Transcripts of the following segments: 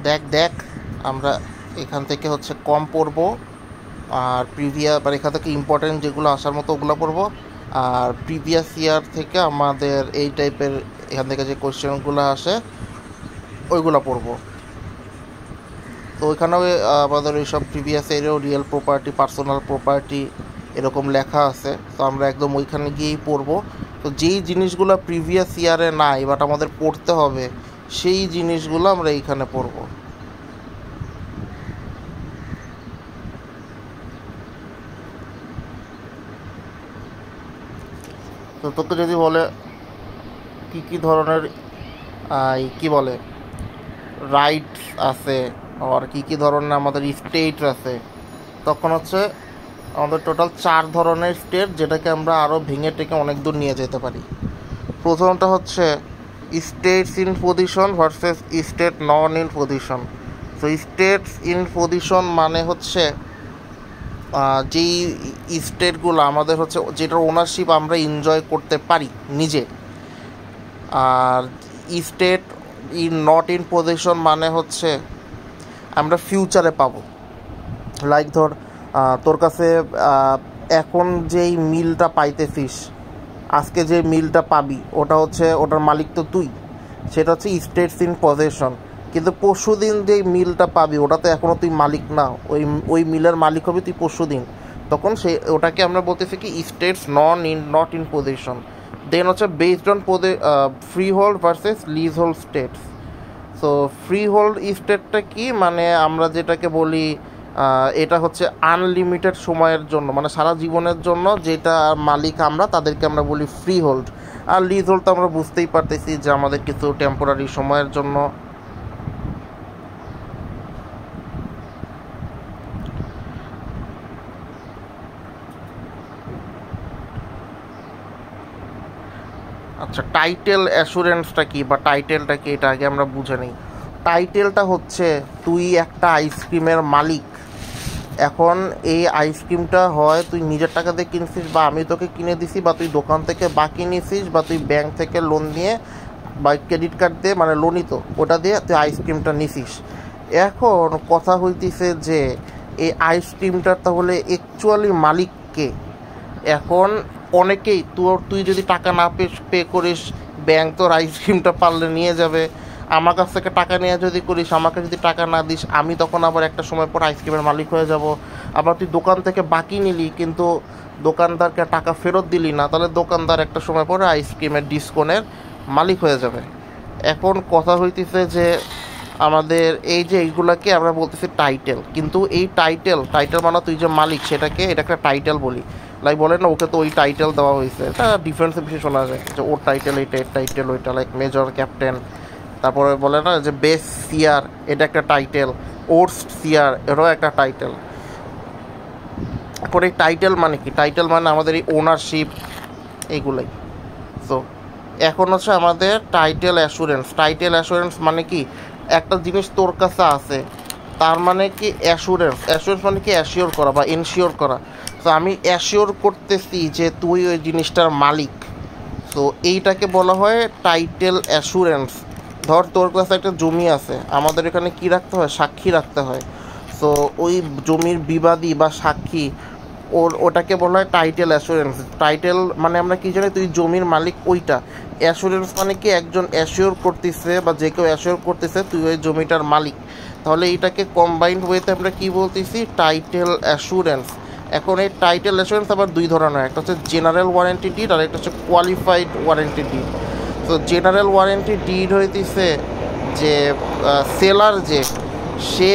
দেখ দেখ আমরা এখান থেকে হচ্ছে কম পড়ব, আর প্রিভিয়াস মানে এখান থেকে ইম্পর্টেন্ট যেগুলো আসার মতো ওগুলো পড়বো। আর প্রিভিয়াস ইয়ার থেকে আমাদের এই টাইপের এখান থেকে যে কোয়েশ্চেনগুলো আসে ওইগুলো পড়বো। তো ওইখানেও আমাদের ওইসব প্রিভিয়াস ইয়ারেও রিয়েল প্রপার্টি, পার্সোনাল প্রপার্টি এরকম লেখা আছে। তো আমরা একদম ওইখানে গিয়েই পড়বো। তো যেই জিনিসগুলো প্রিভিয়াস ইয়ারে নাই বাট আমাদের পড়তে হবে, সেই জিনিসগুলো আমরা এইখানে পড়বো। তো তোকে যদি বলে কী কী ধরনের কি বলে রাইটস আছে আর কী কী ধরনের আমাদের স্টেট আছে, তখন হচ্ছে আমাদের টোটাল 4 ধরনের স্টেট, যেটাকে আমরা আরও ভেঙে টেকে অনেক দূর নিয়ে যেতে পারি। প্রথমটা হচ্ছে states in position versus state non in position. তো স্টেটস ইন পজিশন মানে হচ্ছে যেই স্টেটগুলো আমাদের হচ্ছে যেটার ওনারশিপ আমরা এনজয় করতে পারি নিজে। আর estate in not in possession মানে হচ্ছে আমরা ফিউচারে পাবো। লাইক ধর তোর কাছে এখন যেই মিলটা পাইতেছিস, আজকে যে মিলটা পাবি ওটা হচ্ছে ওটার মালিক তো তুই, সেটা হচ্ছে স্টেটস ইন পজেশন। কিন্তু পরশু দিন যেই মিলটা পাবি ওটা তো এখনও তুই মালিক না, ওই মিলের মালিক হবে তুই পরশু দিন। তখন ওটাকে আমরা বলতেছি কি estates not in possession. Then হচ্ছে based on freehold versus leasehold estates. So freehold স্টেটটা কি, মানে আমরা যেটাকে বলি এটা হচ্ছে আনলিমিটেড সময়ের জন্য, মানে সারা জীবনের জন্য যেটা মালিক আমরা, তাদেরকে আমরা বলি ফ্রি হোল্ড। আর লিজ হোল্ড তো আমরা বুঝতেই পারতেছি যে আমাদের কিছু টেম্পোরারি সময়ের জন্য। আচ্ছা, টাইটেল অ্যাসুরেন্সটা কি বা টাইটেলটা কি, এটা আগে আমরা বুঝে নিই। টাইটেলটা হচ্ছে তুই একটা আইসক্রিমের মালিক। এখন এই আইসক্রিমটা হয় তুই নিজের টাকা দিয়ে কিনছিস, বা আমি তোকে কিনে দিছি, বা তুই দোকান থেকে বাকি নিছিস, বা তুই ব্যাংক থেকে লোন নিয়ে বা ক্রেডিট কার্ড দিয়ে, মানে লোনই তো, ওটা দিয়ে তুই আইসক্রিমটা নিছিস। এখন কথা হইতেছে যে এই আইসক্রিমটার তাহলে অ্যাকচুয়ালি মালিক কে? এখন অনেকেই তুই যদি টাকা না পে করিস, ব্যাংক তোর আইসক্রিমটা পারলে নিয়ে যাবে। আমার কাছ থেকে টাকা নিয়ে যদি করিস, আমাকে যদি টাকা না দিস, আমি তখন আবার একটা সময় পর আইসক্রিমের মালিক হয়ে যাব। আবার তুই দোকান থেকে বাকি নিলি কিন্তু দোকানদারকে টাকা ফেরত দিলি না, তাহলে দোকানদার একটা সময় পরে আইসক্রিমের ডিসকাউন্টের মালিক হয়ে যাবে। এখন কথা হইতেছে যে আমাদের এই যে এইগুলাকে আমরা বলতেছি টাইটেল, কিন্তু এই টাইটেল মানে তুই যে মালিক সেটাকে, এটা একটা টাইটেল বলি। লাইক বলে না ওকে তো ওই টাইটেল দেওয়া হয়েছে, এটা ডিফারেন্সে বেশি শোনা যায় যে ওর টাইটেল এইটা, এর টাইটেল ওইটা, লাইক মেজর, ক্যাপ্টেন। তারপরে বলে না যে বেস্ট সিয়ার, এটা একটা টাইটেল। ওর্স্ট সিয়ার, এটাও একটা টাইটেল। তারপরে এই টাইটেল মানে কি? টাইটেল মানে আমাদের এই ওনারশিপ, এইগুলাই। তো এখন হচ্ছে আমাদের টাইটেল অ্যাসুরেন্স। টাইটেল অ্যাসুরেন্স মানে কি, একটা জিনিস তোর কাছে আছে, তার মানে কি অ্যাসুরেন্স। অ্যাসুরেন্স মানে কি অ্যাসিওর করা বা এনশিওর করা। তো আমি অ্যাসিওর করতেছি যে তুই ওই জিনিসটার মালিক। তো এইটাকে বলা হয় টাইটেল অ্যাসুরেন্স। ধর তোর কাছে একটা জমি আছে, আমাদের এখানে কি রাখতে হয়? সাক্ষী রাখতে হয়। তো ওই জমির বিবাদী বা সাক্ষী, ওটাকে বলা হয় টাইটেল অ্যাসুরেন্স। টাইটেল মানে আমরা কি জানি, তুই জমির মালিক ওইটা। অ্যাসুরেন্স মানে কি একজন অ্যাসিওর করতেছে বা যে কেউ অ্যাসিওর করতেছে তুই ওই জমিটার মালিক। তাহলে এইটাকে কম্বাইন্ড ওয়েতে আমরা কি বলতেছি? Title assurance. এখন এই টাইটেল অ্যাসুরেন্স আবার দুই ধরনের, একটা হচ্ছে জেনারেল ওয়ারেন্টি ডিড আর একটা হচ্ছে কোয়ালিফাইড ওয়ারেন্টি ডিড। তো জেনারেল ওয়ারেন্টি ডিড হইতেছে যে সেলার যে সে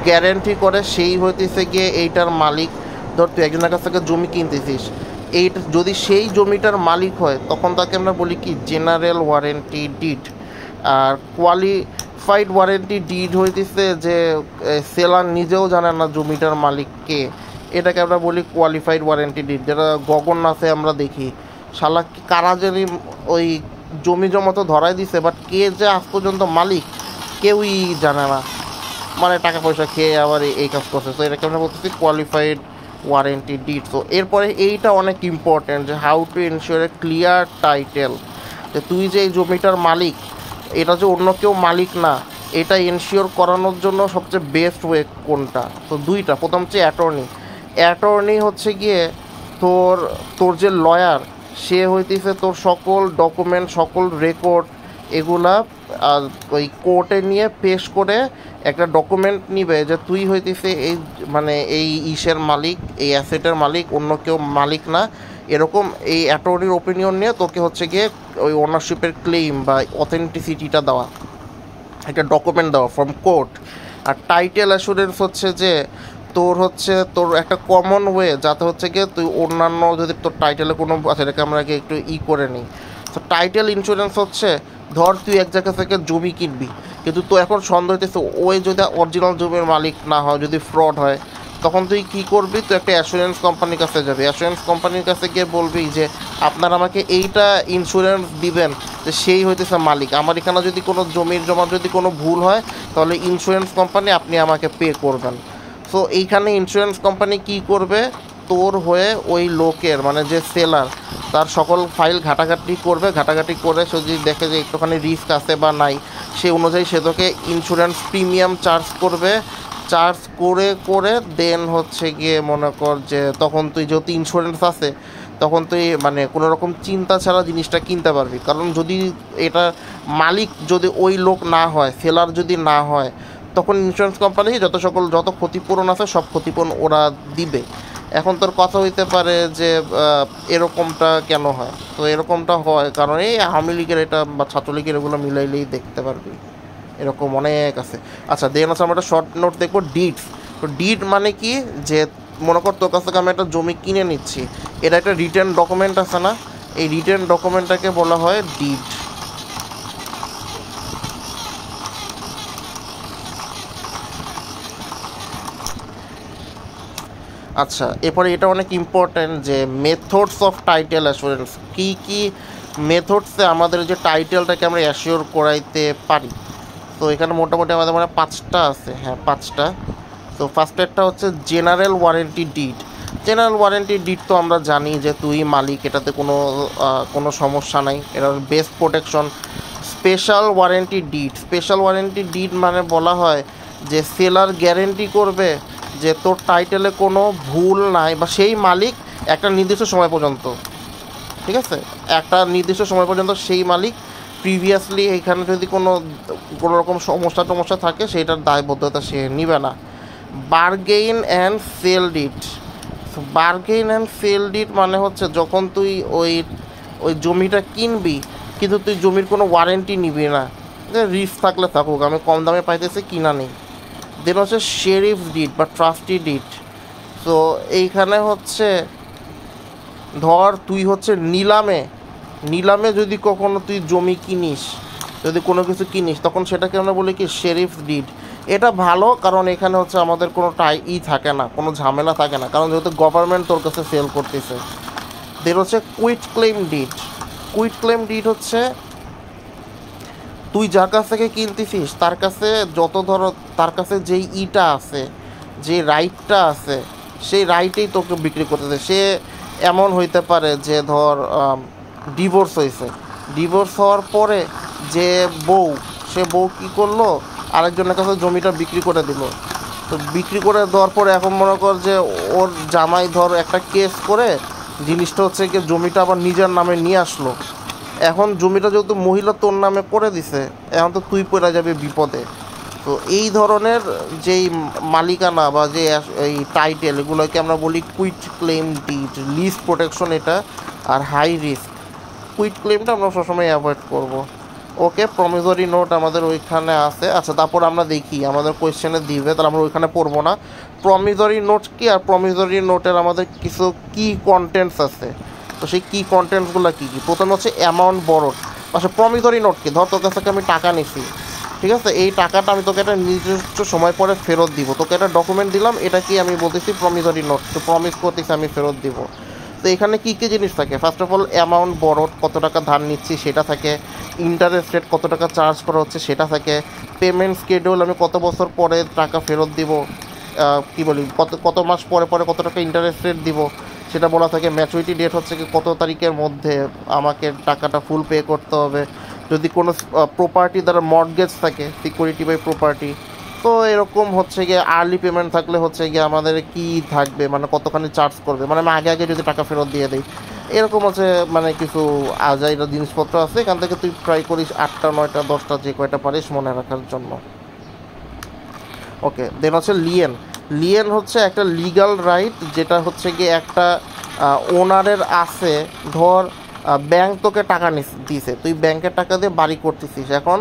গ্যারেন্টি করে, সেই হইতেছে গিয়ে এইটার মালিক। ধর তুই একজনের কাছ থেকে জমি কিনতেছিস, এইটা যদি সেই জমিটার মালিক হয় তখন তাকে আমরা বলি কি জেনারেল ওয়ারেন্টি ডিড। আর কোয়ালিফাইড ওয়ারেন্টি ডিড হইতেছে যে সেলার নিজেও জানে না জমিটার মালিক কে, এটাকে আমরা বলি কোয়ালিফাইড ওয়ারেন্টি ডিড। যেটা গগন্নাথে আমরা দেখি, শালা কারা জানি ওই জমি জমা তো ধরাই দিছে, বাট কে যে আজ পর্যন্ত মালিক কেউই জানে না, মানে টাকা পয়সা খেয়ে আবার এই কাজ করছে। তো এটাকে আমরা বলতেছি কোয়ালিফাইড ওয়ারেন্টি ডিড। তো এরপরে এইটা অনেক ইম্পর্টেন্ট যে how to ensure A clear title, যে তুই যে এই জমিটার মালিক, এটা যে অন্য কেউ মালিক না, এটা এনশিওর করানোর জন্য সবচেয়ে বেস্ট ওয়ে কোনটা? তো দুইটা। প্রথম হচ্ছে অ্যাটর্নি হচ্ছে গিয়ে তোর তোর যে লয়ার, সে হইতেছে তোর সকল ডকুমেন্ট, সকল রেকর্ড এগুলা ওই কোর্টে নিয়ে পেশ করে একটা ডকুমেন্ট নিবে যে তুই হইতেছে এই মানে এই ইসের মালিক, এই অ্যাসেটের মালিক, অন্য কেউ মালিক না। এরকম এই অ্যাটর্নির ওপিনিয়ন নিয়ে তোকে হচ্ছে গিয়ে ওই ওনারশিপের ক্লেইম বা অথেন্টিসিটিটা দেওয়া, একটা ডকুমেন্ট দেওয়া ফ্রম কোর্ট। আর টাইটেল অ্যাসুরেন্স হচ্ছে যে তোর একটা কমন ওয়ে, যাতে হচ্ছে গিয়ে তুই অন্যান্য যদি তোর টাইটেলে কোনো, আচ্ছা এটাকে আমরা আগে একটু করে নিই। তো টাইটেল ইন্স্যুরেন্স হচ্ছে, ধর তুই এক জায়গা থেকে জমি কিনবি, কিন্তু তো এখন সন্দেহ হইতেছে ওই যদি অরিজিনাল জমির মালিক না হয়, যদি ফ্রড হয়, তখন তুই কী করবি? তুই একটা অ্যাসুরেন্স কোম্পানির কাছে যাবি, অ্যাসুরেন্স কোম্পানির কাছে গিয়ে বলবি যে আপনারা আমাকে এইটা ইন্স্যুরেন্স দিবেন যে সেই হইতেছে মালিক, আমার এখানে যদি কোনো জমার যদি কোনো ভুল হয় তাহলে ইন্স্যুরেন্স কোম্পানি আপনি আমাকে পে করবেন। সো এইখানে ইন্স্যুরেন্স কোম্পানি কি করবে? তোর হয়ে ওই লোকের মানে যে সেলার, তার সকল ফাইল ঘাটাঘাটি করে সে যদি দেখে যে একটুখানি রিস্ক আছে বা নাই, সে অনুযায়ী সে তোকে ইন্স্যুরেন্স প্রিমিয়াম চার্জ করে দেন হচ্ছে গিয়ে মনে কর যে তখন তুই যেহেতু ইন্স্যুরেন্স আছে, তখন তুই মানে কোনো রকম চিন্তা ছাড়া জিনিসটা কিনতে পারবি। কারণ যদি এটা মালিক যদি ওই লোক না হয়, সেলার যদি না হয়, তখন ইন্স্যুরেন্স কোম্পানি যত ক্ষতিপূরণ আছে সব ক্ষতিপূরণ ওরা দিবে। এখন তোর কথা হইতে পারে যে এরকমটা কেন হয়? তো এরকমটা হয় কারণ এই আওয়ামী লীগের এটা বা ছাত্রলীগের এগুলো মিলাইলেই দেখতে পারবি, এরকম অনেক আছে। আচ্ছা দেন আছে আমরা একটা শর্ট নোট দেখবো, ডিডস। তো ডিড মানে কি? যে মনে কর তোর কাছ থেকে আমি একটা জমি কিনে নিচ্ছি, এটা একটা রিটেন ডকুমেন্ট আছে না, এই রিটেন ডকুমেন্টটাকে বলা হয় ডিড। আচ্ছা এরপরে এটা অনেক ইম্পর্ট্যান্ট যে মেথডস অফ টাইটেল অ্যাসুরেন্স, কী মেথডসে আমাদের যে টাইটেলটাকে আমরা অ্যাসিওর করাইতে পারি। তো এখানে মোটামুটি আমাদের মানে 5টা আছে, হ্যাঁ 5টা। তো ফার্স্টেরটা হচ্ছে general warranty did. General warranty did তো আমরা জানি যে তুই মালিক, এটাতে কোনো সমস্যা নাই, এটা best protection. Special warranty did মানে বলা হয় যে সেলার গ্যারেন্টি করবে যে তোর টাইটেলে কোনো ভুল নাই, বা সেই মালিক একটা নির্দিষ্ট সময় পর্যন্ত, ঠিক আছে, একটা নির্দিষ্ট সময় পর্যন্ত সেই মালিক প্রিভিয়াসলি এখানে যদি কোনো রকম সমস্যা থাকে সেটার দায়বদ্ধতা সে নিবে না। বার্গেইন অ্যান্ড সেল ডিড মানে হচ্ছে যখন তুই ওই জমিটা কিনবি, কিন্তু তুই জমির কোনো ওয়ারেন্টি নিবি না, যে রিস্ক থাকলে থাকুক, আমি কম দামে পাইতেছি কিনা নেই। দেন হচ্ছে শেরিফ ডিড বা ট্রাস্টি ডিড। তো এইখানে হচ্ছে ধর তুই হচ্ছে নিলামে যদি কখনো তুই জমি কিনিস, যদি কোনো কিছু কিনিস, তখন সেটাকে আমরা বলি কি শেরিফ ডিড। এটা ভালো কারণ এখানে হচ্ছে আমাদের কোনো থাকে না, কোনো ঝামেলা থাকে না, কারণ যেহেতু গভর্নমেন্ট তোর কাছে সেল করতেছে। দেন হচ্ছে কুইট ক্লেম ডিড হচ্ছে তুই যার কাছ থেকে কিনতেছিস তার কাছে যেই আছে, যে রাইটটা আছে, সেই রাইটেই তোকে বিক্রি করতেছে। সে এমন হইতে পারে যে ধর ডিভোর্স হওয়ার পরে যে সে বউ কী করলো, আরেকজনের কাছে জমিটা বিক্রি করে দিল। তো বিক্রি করে দেওয়ার পরে এখন মনে কর যে ওর জামাই ধর একটা কেস করে জিনিসটা হচ্ছে কি জমিটা আবার নিজের নামে নিয়ে আসলো। এখন জমিটা যেহেতু মহিলা তোর নামে করে দিছে, এখন তো তুই পড়ে যাবে বিপদে। তো এই ধরনের যেই মালিকানা বা যে এই টাইটেল, এগুলোকে আমরা বলি quit claim deed. Least protection এটা, আর হাই রিস্ক। কুইট ক্লেমটা আমরা সবসময় অ্যাভয়েড করব। ওকে, প্রমিসরি নোট আমাদের ওইখানে আছে। আচ্ছা তারপর আমরা দেখি আমাদের কোয়েশ্চেনে দিবে, তাহলে আমরা ওইখানে পড়বো না। প্রমিসরি নোট কি, আর প্রমিসরি নোটের আমাদের কিছু কি কন্টেন্টস আছে। তো সেই কি কন্টেন্টসগুলো কী কী? প্রথমে হচ্ছে অ্যামাউন্ট বরোড। আচ্ছা প্রমিসরি নোট কি? ধর তোর কাছ থেকে আমি টাকা নিছি, ঠিক আছে, এই টাকাটা আমি তোকে একটা নির্দিষ্ট সময় পরে ফেরত দিব, তোকে একটা ডকুমেন্ট দিলাম, এটা কি আমি বলতেছি প্রমিসরি নোট, তো প্রমিস করতেছি আমি ফেরত দিব। তো এখানে কী কী জিনিস থাকে? First of all amount borrowed, কত টাকা ধার নিচ্ছি সেটা থাকে। ইন্টারেস্ট রেট, কত টাকা চার্জ করা হচ্ছে সেটা থাকে। পেমেন্ট স্কেডিউল, আমি কত বছর পরে টাকা ফেরত দিব, কত মাস পরে কত টাকা ইন্টারেস্ট রেট দিব সেটা বলা থাকে। ম্যাচুরিটি ডেট হচ্ছে কি কত তারিখের মধ্যে আমাকে টাকাটা ফুল পে করতে হবে। যদি কোনো প্রপার্টি দ্বারা মর্টগেজ থাকে, সিকিউরিটি বাই প্রপার্টি, তো এরকম হচ্ছে গিয়ে আর্লি পেমেন্ট থাকলে হচ্ছে গিয়ে আমাদের কি থাকবে, মানে কতখানি চার্জ করবে, মানে আমি আগে আগে যদি টাকা ফেরত দিয়ে দিই, এরকম হচ্ছে মানে কিছু আজাইরা জিনিসপত্র আছে। এখান থেকে তুই ট্রাই করিস 8টা 9টা 10টা যে কয়টা পারিস মনে রাখার জন্য। ওকে, দেন হচ্ছে লিয়েন। লিয়েন হচ্ছে একটা লিগাল রাইট, যেটা হচ্ছে গিয়ে একটা ওনারের আছে। ধর ব্যাংক তোকে টাকা দিছে, তুই ব্যাংকের টাকা দিয়ে বাড়ি করতেছিস। এখন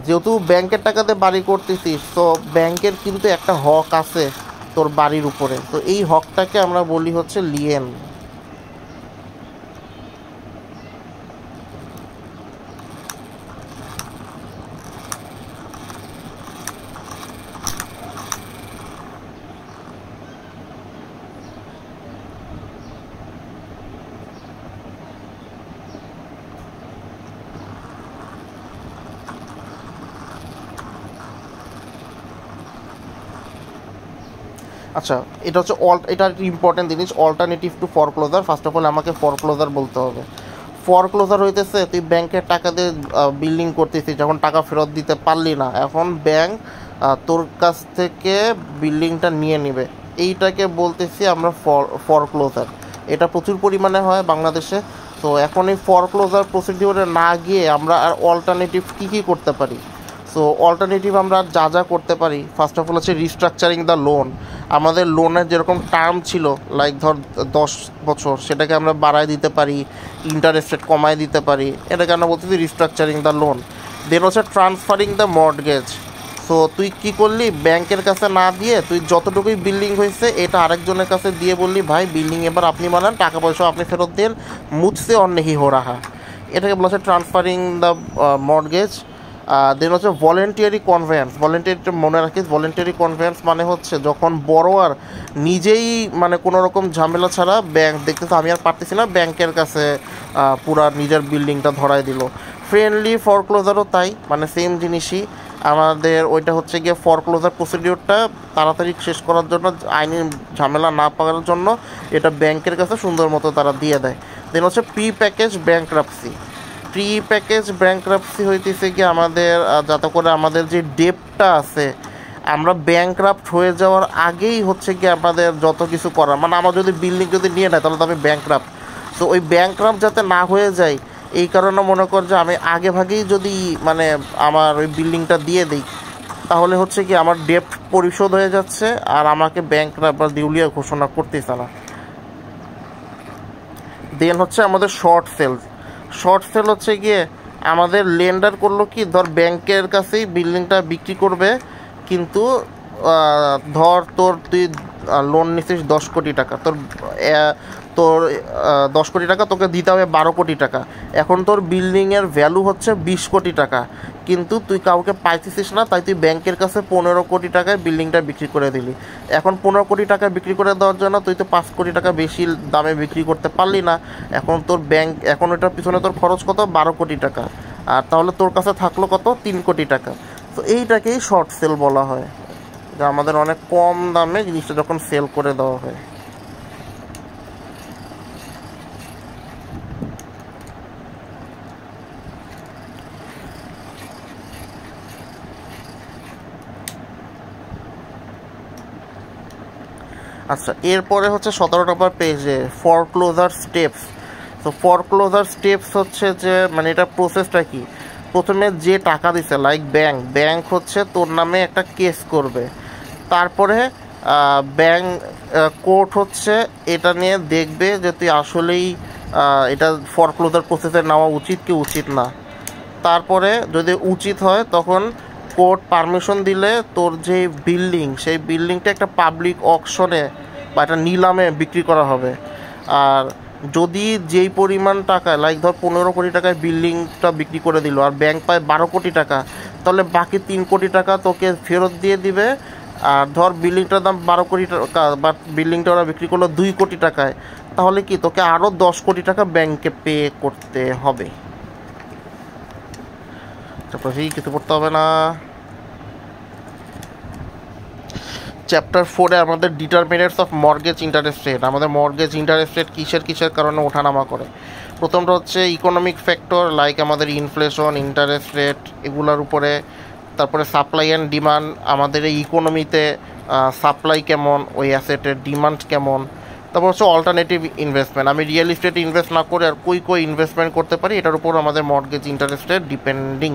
যেহেতু ব্যাংকের টাকা দিয়ে বাড়ি করতেছিস, তো ব্যাংকের কিন্তু একটা হক আছে তোর বাড়ির উপরে, তো এই হকটাকে আমরা বলি হচ্ছে লিয়েন। আচ্ছা, এটা হচ্ছে এটা একটা ইম্পর্টেন্ট জিনিস, alternative to foreclosure. First of all আমাকে ফরক্লোজার বলতে হবে। ফরক্লোজার হইতেছে তুই ব্যাংকের টাকা দিয়ে বিল্ডিং করতেছিস, যখন টাকা ফেরত দিতে পারলি না, এখন ব্যাংক তোর কাছ থেকে বিল্ডিংটা নিয়ে নেবে, এইটাকে বলতেছি আমরা ফরক্লোজার। এটা প্রচুর পরিমাণে হয় বাংলাদেশে। তো এখন এই ফরক্লোজার প্রসিডিওরে না গিয়ে আমরা আর অল্টারনেটিভ কী কী করতে পারি? সো অল্টারনেটিভ আমরা যা যা করতে পারি, ফার্স্ট অফ অল হচ্ছে রিস্ট্রাকচারিং দ্য লোন। আমাদের লোনের যেরকম টার্ম ছিল, লাইক ধর 10 বছর, সেটাকে আমরা বাড়ায় দিতে পারি, ইন্টারেস্ট রেট কমায় দিতে পারি, এটাকে আমরা বলতেছি রিস্ট্রাকচারিং দ্য লোন। দেন হচ্ছে ট্রান্সফারিং দ্য মর্টগেজ। সো তুই কী করলি, ব্যাংকের কাছে না দিয়ে তুই যতটুকুই বিল্ডিং হয়েছে এটা আরেকজনের কাছে দিয়ে বললি, ভাই বিল্ডিং এবার আপনি বানান, টাকা পয়সা আপনি ফেরত দেন, মুঝসে অন্য হি হো রাহা। এটাকে বলা হচ্ছে ট্রান্সফারিং দ্য মর্টগেজ। দেন হচ্ছে ভলেন্টিয়ারি কনভেন্স। ভলেন্টিয়ারি মনে রাখিস, ভলেন্টিয়ারি কনভেন্স মানে হচ্ছে যখন বড়োয়ার নিজেই মানে কোনো রকম ঝামেলা ছাড়া ব্যাংক দেখতেছে আমি আর পারতেছি না, ব্যাংকের কাছে পুরা নিজের বিল্ডিংটা ধরাই দিল। ফ্রেন্ডলি ফরক্লোজারও তাই, মানে সেম জিনিসই। আমাদের ওইটা হচ্ছে গিয়ে ফরক্লোজার প্রসিডিওরটা তাড়াতাড়ি শেষ করার জন্য, আইনি ঝামেলা না পাওয়ার জন্য এটা ব্যাংকের কাছে সুন্দর মতো তারা দিয়ে দেয়। দেন হচ্ছে pre package bankruptcy. Pre package bankruptcy হইতেছে কি আমাদের যাতে করে আমাদের যে ডেপটা আছে, আমরা ব্যাংক্রাফট হয়ে যাওয়ার আগেই হচ্ছে কি আমাদের যত কিছু করার, মানে আমার যদি বিল্ডিং যদি নিয়ে নেয় তাহলে তো আমি ব্যাংক্রাফট। তো ওই ব্যাংক্রাফট যাতে না হয়ে যায়, এই কারণে মনে কর যে আমি আগে ভাগেই যদি মানে আমার ওই বিল্ডিংটা দিয়ে দিই, তাহলে হচ্ছে কি আমার ডেপ্ট পরিশোধ হয়ে যাচ্ছে আর আমাকে ব্যাংক্রাফট বা দিউলিয়া ঘোষণা করতেছে না। দেন হচ্ছে আমাদের শর্ট সেল। শর্ট সেল হচ্ছে গিয়ে আমাদের লেন্ডার করলো কি, ধর ব্যাংকের কাছেই বিল্ডিংটা বিক্রি করবে, কিন্তু ধর তুই লোন নিছিস 10 কোটি টাকা, তোর 10 কোটি টাকা তোকে দিতে হবে 12 কোটি টাকা। এখন তোর বিল্ডিংয়ের ভ্যালু হচ্ছে 20 কোটি টাকা, কিন্তু তুই কাউকে পাইতেছিস না, তাই তুই ব্যাংকের কাছে 15 কোটি টাকায় বিল্ডিংটা বিক্রি করে দিলি। এখন 15 কোটি টাকা বিক্রি করে দেওয়ার জন্য তুই তো 5 কোটি টাকা বেশি দামে বিক্রি করতে পারলি না। এখন তোর এখন ওটার পিছনে তোর খরচ কত, 12 কোটি টাকা, আর তাহলে তোর কাছে থাকলো কত, 3 কোটি টাকা। তো এইটাকেই শর্ট সেল বলা হয়, যা আমাদের অনেক কম দামে জিনিসটা যখন সেল করে দেওয়া হয়। আচ্ছা, এরপরে হচ্ছে 17 নম্বর পেজে ফরক্লোজার স্টেপস। তো ফরক্লোজার স্টেপস হচ্ছে যে মানে এটা প্রসেসটা কি, প্রথমে যে টাকা দিছে লাইক ব্যাংক হচ্ছে তোর নামে একটা কেস করবে, তারপরে ব্যাংক কোর্ট হচ্ছে এটা নিয়ে দেখবে যে তুই আসলেই এটা ফরক্লোজার প্রসেসে নেওয়া উচিত কি উচিত না। তারপরে যদি উচিত হয় তখন কোর্ট পারমিশন দিলে তোর যে বিল্ডিং, সেই বিল্ডিংটা একটা পাবলিক অকশনে বা একটা নিলামে বিক্রি করা হবে। আর যদি যেই পরিমাণ টাকা, লাইক ধর 15 কোটি টাকায় বিল্ডিংটা বিক্রি করে দিল আর ব্যাংক পায় 12 কোটি টাকা, তাহলে বাকি 3 কোটি টাকা তোকে ফেরত দিয়ে দিবে। আর ধর বিল্ডিংটার দাম 12 কোটি টাকা, বা বিল্ডিংটা ওরা বিক্রি করলো 2 কোটি টাকায়, তাহলে কি তোকে আরও 10 কোটি টাকা ব্যাংকে পে করতে হবে। কিছু করতে হবে না। চ্যাপ্টার 4-এ আমাদের determinants of mortgage interest rate. আমাদের মর্গেজ ইন্টারেস্ট রেট কিসের কারণে ওঠানামা করে। প্রথমটা হচ্ছে ইকোনমিক ফ্যাক্টর, লাইক আমাদের ইনফ্লেশন, ইন্টারেস্ট রেট, এগুলোর উপরে। তারপরে সাপ্লাই অ্যান্ড ডিমান্ড, আমাদের এই ইকোনমিতে সাপ্লাই কেমন, ওই অ্যাসেটের ডিমান্ড কেমন। তারপর হচ্ছে অল্টারনেটিভ ইনভেস্টমেন্ট, আমি রিয়েল এস্টেটে ইনভেস্ট না করে আর কই ইনভেস্টমেন্ট করতে পারি, এটার উপর আমাদের মর্টগেজ ইন্টারেস্ট রেট ডিপেন্ডিং।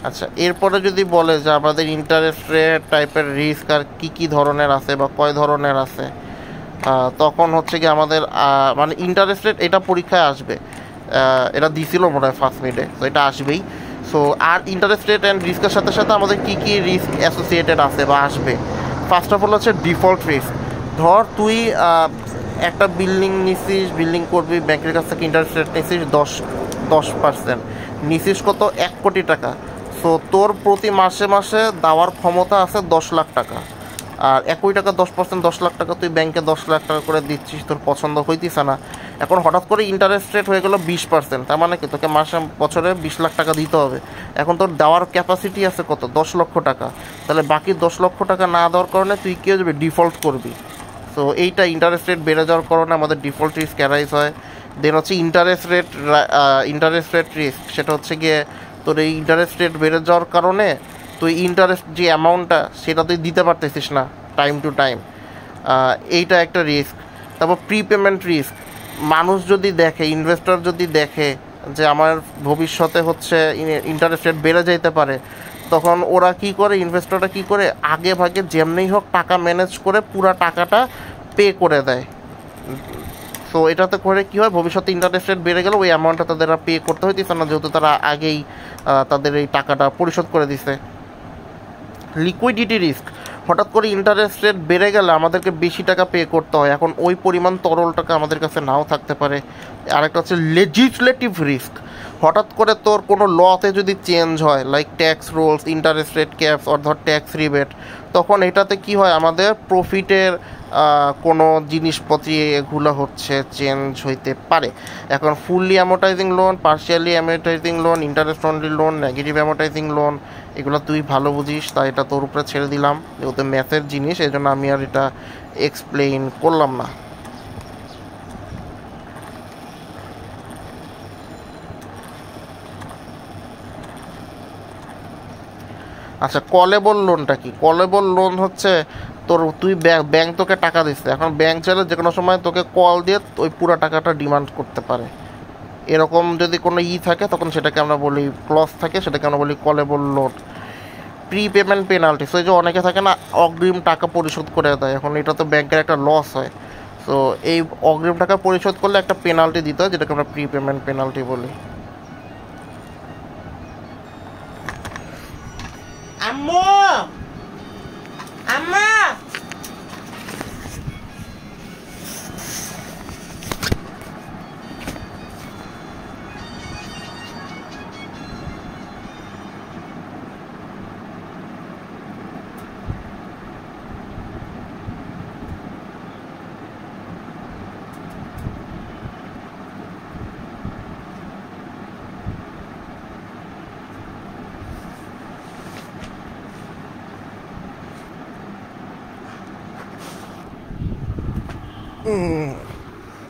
আচ্ছা, এরপরে যদি বলে যে আমাদের ইন্টারেস্ট রেট টাইপের রিস্ক আর কী ধরনের আছে বা কয় ধরনের আছে, তখন হচ্ছে কি আমাদের মানে ইন্টারেস্ট রেট এটা পরীক্ষায় আসবে, এটা দিছিল মনে হয় ফার্স্ট মিডে, তো এটা আসবেই। সো আর ইন্টারেস্ট রেট অ্যান্ড রিস্কের সাথে সাথে আমাদের কী রিস্ক অ্যাসোসিয়েটেড আছে বা আসবে। ফার্স্ট অফ অল হচ্ছে ডিফল্ট রিস্ক। ধর তুই একটা বিল্ডিং নিছিস, বিল্ডিং করবি, ব্যাংকের কাছ থেকে ইন্টারেস্ট রেট নিছিস 10%, নিছিস কত, 1 কোটি টাকা। সো তোর প্রতি মাসে মাসে দেওয়ার ক্ষমতা আছে 10 লাখ টাকা। আর 1 কোটি টাকা 10%, 10 লাখ টাকা তুই ব্যাংকে 10 লাখ টাকা করে দিচ্ছিস, তোর পছন্দ হইতেছে না। এখন হঠাৎ করে ইন্টারেস্ট রেট হয়ে গেল 20%, তার মানে কি তোকে মাসে বছরে 20 লাখ টাকা দিতে হবে। এখন তোর দেওয়ার ক্যাপাসিটি আছে কত, 10 লক্ষ টাকা। তাহলে বাকি 10 লক্ষ টাকা না দেওয়ার কারণে তুই কী হয়ে যাবে, ডিফল্ট করবি। তো এইটা ইন্টারেস্ট রেট বেড়ে যাওয়ার কারণে আমাদের ডিফল্ট রিস্ক অ্যারাইজ হয়। দেন হচ্ছে ইন্টারেস্ট রেট রিস্ক, সেটা হচ্ছে গিয়ে তোর এই ইন্টারেস্ট রেট বেড়ে যাওয়ার কারণে তুই ইন্টারেস্ট যে অ্যামাউন্টটা সেটা তুই দিতে পারতেছিস না টাইম টু টাইম, এইটা একটা রিস্ক। তারপর প্রিপেমেন্ট রিস্ক, মানুষ যদি দেখে, ইনভেস্টর যদি দেখে যে আমার ভবিষ্যতে হচ্ছে ইন্টারেস্ট রেট বেড়ে যেতে পারে, তখন ওরা কি করে, ইনভেস্টররা কি করে, আগে ভাগে যেমনিই হোক টাকা ম্যানেজ করে পুরো টাকাটা পে করে দেয়। সো এটাতে করে কী হয়, ভবিষ্যতে ইন্টারেস্ট রেট বেড়ে গেলে ওই অ্যামাউন্টটা তাদের পে করতে হইতেছে না, যেহেতু তারা আগেই তাদের এই টাকাটা পরিশোধ করে দিছে। লিকুইডিটি রিস্ক, হঠাৎ করে ইন্টারেস্ট রেট বেড়ে গেলে আমাদেরকে বেশি টাকা পে করতে হয়, এখন ওই পরিমাণ তরল টাকা আমাদের কাছে নাও থাকতে পারে। আরেকটা হচ্ছে লেজিসলেটিভ রিস্ক, হঠাৎ করে তোর কোনো লতে যদি চেঞ্জ হয়, like tax rules, interest rate caps or ধর ট্যাক্স রিবেট, তখন এটাতে কি হয়, আমাদের প্রফিটের কোনো জিনিসপত্র এগুলো হচ্ছে চেঞ্জ হইতে পারে। এখন fully amortizing loan, partially amortizing loan, interest only loan, negative amortizing loan, এগুলো তুই ভালো বুঝিস, তাই এটা তোর উপরে ছেড়ে দিলাম, যেহেতু ম্যাথের জিনিস এই জন্য আমি আর এটা এক্সপ্লেইন করলাম না। আচ্ছা, কলেবল লোনটা কি? কলেবল লোন হচ্ছে তুই ব্যাংক তোকে টাকা দিচ্ছে, এখন ব্যাংক চাইলে যে কোনো সময় তোকে কল দিয়ে ওই পুরো টাকাটা ডিমান্ড করতে পারে। এরকম যদি কোনো থাকে তখন সেটাকে আমরা বলি, ক্লজ থাকে, সেটাকে আমরা বলি callable loan. Prepayment penalty, so এই যে অনেকে থাকে না অগ্রিম টাকা পরিশোধ করে দেয়, এখন এটা তো ব্যাংকের একটা লস হয়। সো এই অগ্রিম টাকা পরিশোধ করলে একটা পেনাল্টি দিতে হয়, যেটাকে আমরা প্রি পেমেন্ট পেনাল্টি বলি। আম্মু, আম্মা,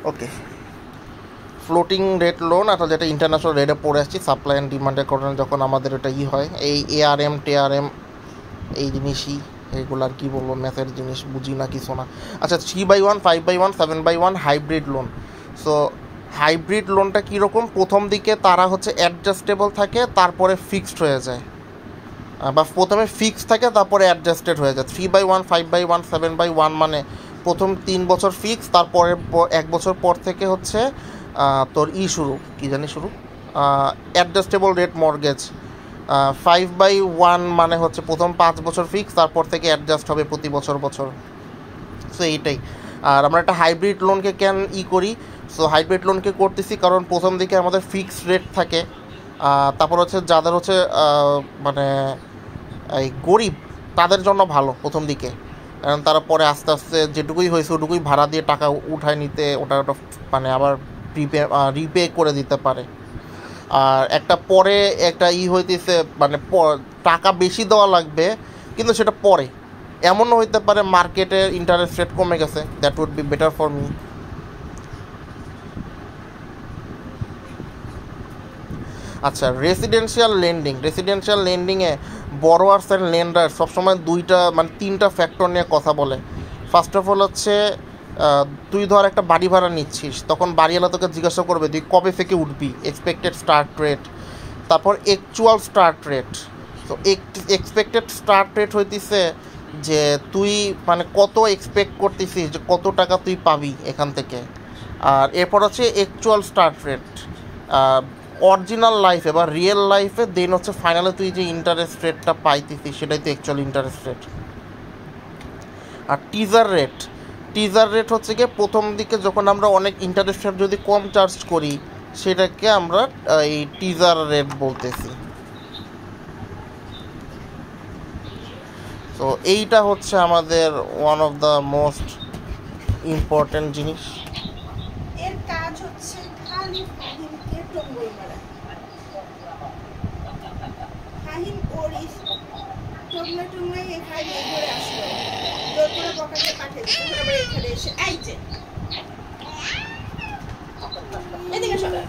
ওকে। ফ্লোটিং রেট লোন, অর্থাৎ যেটা ইন্টারন্যাশনাল রেটে পড়ে আসছি, সাপ্লাই অ্যান্ড ডিমান্ডের কারণে যখন আমাদের এটা হয়, এই এআরএম টেআরএম এই জিনিসই, এগুলো আর কী বলবো, ম্যাথের জিনিস বুঝি না কিছু না। আচ্ছা, 3/1, 5/1, 7/1 হাইব্রিড লোন। সো হাইব্রিড লোনটা কীরকম, প্রথম দিকে তারা হচ্ছে অ্যাডজাস্টেবল থাকে, তারপরে ফিক্সড হয়ে যায়, বা প্রথমে ফিক্সড থাকে তারপরে অ্যাডজাস্টেড হয়ে যায়। 3/1, 5/1, 7/1 মানে প্রথম 3 বছর ফিক্স, তারপরে 1 বছর পর থেকে হচ্ছে তোর শুরু, কী জানি শুরু, অ্যাডজাস্টেবল রেট মর্গেজ। 5/1 মানে হচ্ছে প্রথম 5 বছর ফিক্স, তারপর থেকে অ্যাডজাস্ট হবে প্রতি বছর। সো এইটাই। আর আমরা একটা হাইব্রিড লোনকে কেন করি, সো হাইব্রিড লোনকে করতেছি কারণ প্রথম দিকে আমাদের ফিক্সড রেট থাকে, তারপর হচ্ছে যাদের হচ্ছে মানে এই গরিব তাদের জন্য ভালো প্রথম দিকে, কারণ তারা পরে আস্তে আস্তে যেটুকুই হয়েছে ওটুকুই ভাড়া দিয়ে টাকা উঠায় নিতে, ওটা মানে আবার রিপে করে দিতে পারে। আর একটা পরে একটা হইতেছে, মানে টাকা বেশি দেওয়া লাগবে, কিন্তু সেটা পরে এমনও হইতে পারে মার্কেটের ইন্টারেস্ট রেট কমে গেছে, that would be better for me. আচ্ছা, রেসিডেন্সিয়াল লেন্ডিংয়ে বড়োয়ার্স অ্যান্ড লেন্ডার সবসময় তিনটা ফ্যাক্টর নিয়ে কথা বলে। ফার্স্ট অফ অল হচ্ছে তুই ধর একটা বাড়ি ভাড়া নিচ্ছিস, তখন বাড়িওয়ালা তোকে জিজ্ঞাসা করবে তুই কবে থেকে উঠবি, এক্সপেক্টেড স্টার্ট রেট, তারপর অ্যাকচুয়াল স্টার্ট রেট। তো এক্সপেক্টেড স্টার্ট রেট হইতেছে যে তুই কত এক্সপেক্ট করতেছিস যে কত টাকা তুই পাবি এখান থেকে। আর এরপর হচ্ছে অ্যাকচুয়াল স্টার্ট রেট অরিজিনাল লাইফে বা রিয়েল লাইফে, দেন হচ্ছে ফাইনালে তুই যে ইন্টারেস্ট রেটটা পাইতেছিস সেটাই তো অ্যাকচুয়াল ইন্টারেস্ট রেট। আর টিজার রেট হচ্ছে গিয়ে প্রথম দিকে যখন আমরা অনেক ইন্টারেস্ট রেট যদি কম চার্জ করি সেটাকে আমরা এই টিজার রেট বলতেছি। তো এইটা হচ্ছে আমাদের one of the most important জিনিস। এর কাজ হচ্ছে খালি ফাহিমকে টঙ্গল মারা। ফাহিম ওরিস টঙ্গলা এখানে ঘুরে আসলো, দোতরা বকাকে পাঠিয়ে দিচ্ছে, আবার এখানে এসে আইছে এদিকে চলে।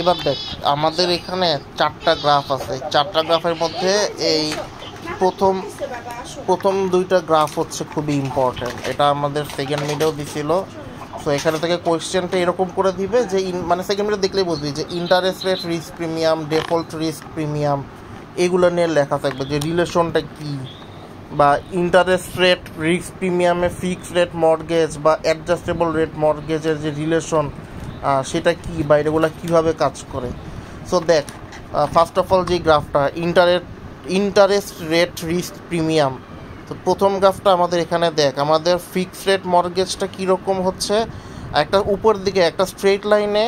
এবার দেখ, আমাদের এখানে 4টা গ্রাফ আছে, 4টা গ্রাফের মধ্যে এই প্রথম 2টা গ্রাফ হচ্ছে খুবই ইম্পর্টেন্ট। এটা আমাদের সেকেন্ড মিডেও দিছিল। সো এখানে থেকে কোয়েশ্চেনটা এরকম করে দিবে যে সেকেন্ড মিডে দেখলেই বুঝবি যে interest rate risk premium, default risk premium, এগুলো নিয়ে লেখা থাকবে যে রিলেশনটা কী, বা ইন্টারেস্ট রেট রিস্ক প্রিমিয়ামে ফিক্সড রেট মর্গেজ বা অ্যাডজাস্টেবল রেট মর্গেজের যে রিলেশন সেটা কী, বা এগুলো কীভাবে কাজ করে। সো দেখ, ফার্স্ট অফ অল যে গ্রাফটা ইন্টারেস্ট রেট রিস্ক প্রিমিয়াম, তো প্রথম গ্রাফটা আমাদের এখানে দেখ, আমাদের ফিক্সড রেট মর্গেজটা কীরকম হচ্ছে, একটা উপর দিকে একটা স্ট্রেট লাইনে,